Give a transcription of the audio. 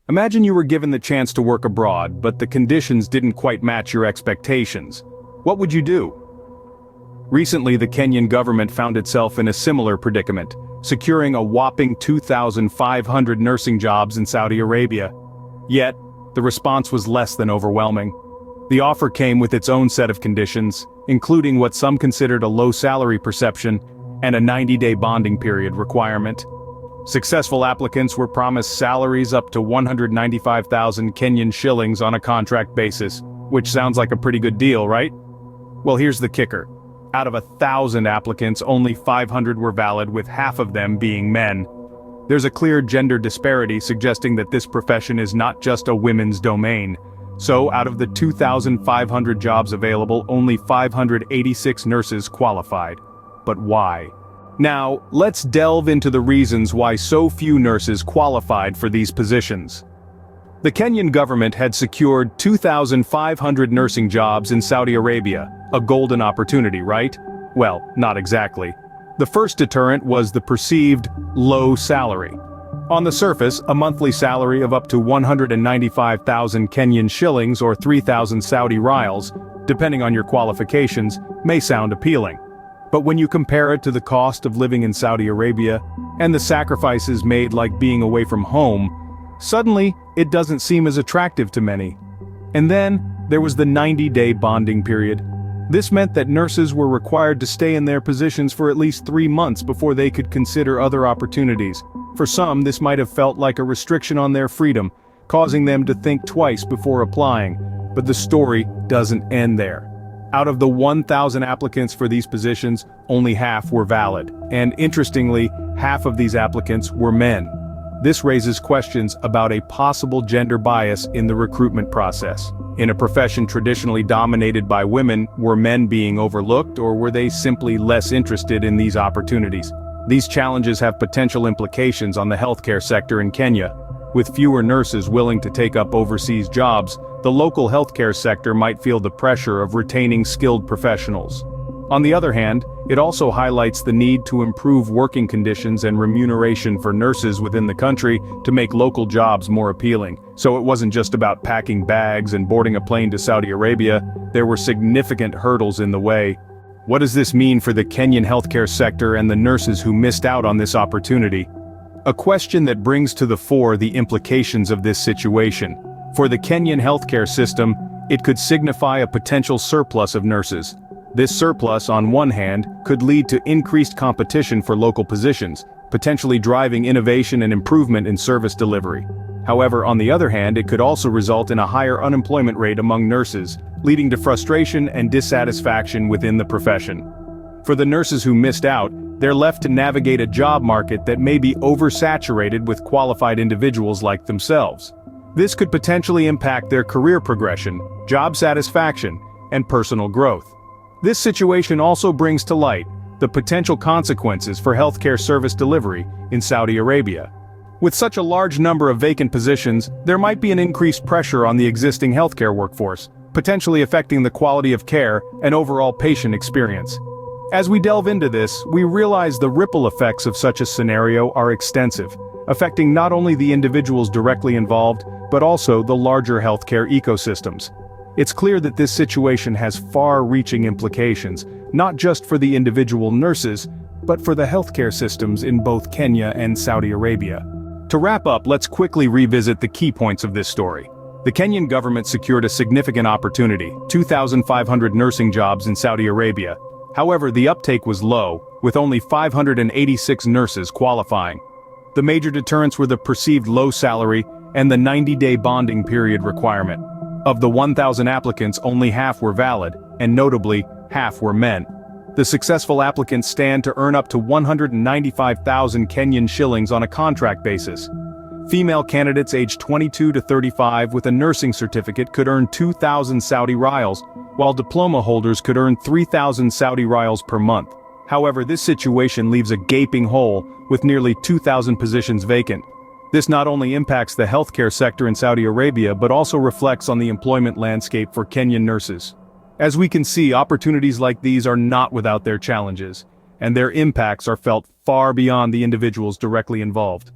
Imagine you were given the chance to work abroad, but the conditions didn't quite match your expectations. What would you do? Recently, the Kenyan government found itself in a similar predicament, securing a whopping 2,500 nursing jobs in Saudi Arabia. Yet, the response was less than overwhelming. The offer came with its own set of conditions, including what some considered a low salary perception and a 90-day bonding period requirement. Successful applicants were promised salaries up to 195,000 Kenyan shillings on a contract basis, which sounds like a pretty good deal, right? Well, here's the kicker. Out of 1,000 applicants, only 500 were valid, with half of them being men. There's a clear gender disparity suggesting that this profession is not just a women's domain. So, out of the 2,500 jobs available, only 586 nurses qualified. But why? Now, let's delve into the reasons why so few nurses qualified for these positions. The Kenyan government had secured 2,500 nursing jobs in Saudi Arabia, a golden opportunity, right? Well, not exactly. The first deterrent was the perceived low salary. On the surface, a monthly salary of up to 195,000 Kenyan shillings or 3,000 Saudi riyals, depending on your qualifications, may sound appealing. But when you compare it to the cost of living in Saudi Arabia, and the sacrifices made like being away from home, suddenly, it doesn't seem as attractive to many. And then, there was the 90-day bonding period. This meant that nurses were required to stay in their positions for at least 3 months before they could consider other opportunities. For some, this might have felt like a restriction on their freedom, causing them to think twice before applying. But the story doesn't end there. Out of the 1,000 applicants for these positions, only half were valid. And interestingly, half of these applicants were men. This raises questions about a possible gender bias in the recruitment process. In a profession traditionally dominated by women, were men being overlooked, or were they simply less interested in these opportunities? These challenges have potential implications on the healthcare sector in Kenya. With fewer nurses willing to take up overseas jobs, the local healthcare sector might feel the pressure of retaining skilled professionals. On the other hand, it also highlights the need to improve working conditions and remuneration for nurses within the country to make local jobs more appealing. So it wasn't just about packing bags and boarding a plane to Saudi Arabia, there were significant hurdles in the way. What does this mean for the Kenyan healthcare sector and the nurses who missed out on this opportunity? A question that brings to the fore the implications of this situation. For the Kenyan healthcare system, it could signify a potential surplus of nurses. This surplus, on one hand, could lead to increased competition for local positions, potentially driving innovation and improvement in service delivery. However, on the other hand, it could also result in a higher unemployment rate among nurses, leading to frustration and dissatisfaction within the profession. For the nurses who missed out, they're left to navigate a job market that may be oversaturated with qualified individuals like themselves. This could potentially impact their career progression, job satisfaction, and personal growth. This situation also brings to light the potential consequences for healthcare service delivery in Saudi Arabia. With such a large number of vacant positions, there might be an increased pressure on the existing healthcare workforce, potentially affecting the quality of care and overall patient experience. As we delve into this, we realize the ripple effects of such a scenario are extensive, affecting not only the individuals directly involved, but also the larger healthcare ecosystems. It's clear that this situation has far-reaching implications, not just for the individual nurses, but for the healthcare systems in both Kenya and Saudi Arabia. To wrap up, let's quickly revisit the key points of this story. The Kenyan government secured a significant opportunity, 2,500 nursing jobs in Saudi Arabia. However, the uptake was low, with only 586 nurses qualifying. The major deterrents were the perceived low salary and the 90-day bonding period requirement. Of the 1,000 applicants, only half were valid, and notably, half were men. The successful applicants stand to earn up to 195,000 Kenyan shillings on a contract basis. Female candidates aged 22 to 35 with a nursing certificate could earn 2,000 Saudi riyals, while diploma holders could earn 3,000 Saudi riyals per month. However, this situation leaves a gaping hole, with nearly 2,000 positions vacant. This not only impacts the healthcare sector in Saudi Arabia but also reflects on the employment landscape for Kenyan nurses. As we can see, opportunities like these are not without their challenges, and their impacts are felt far beyond the individuals directly involved.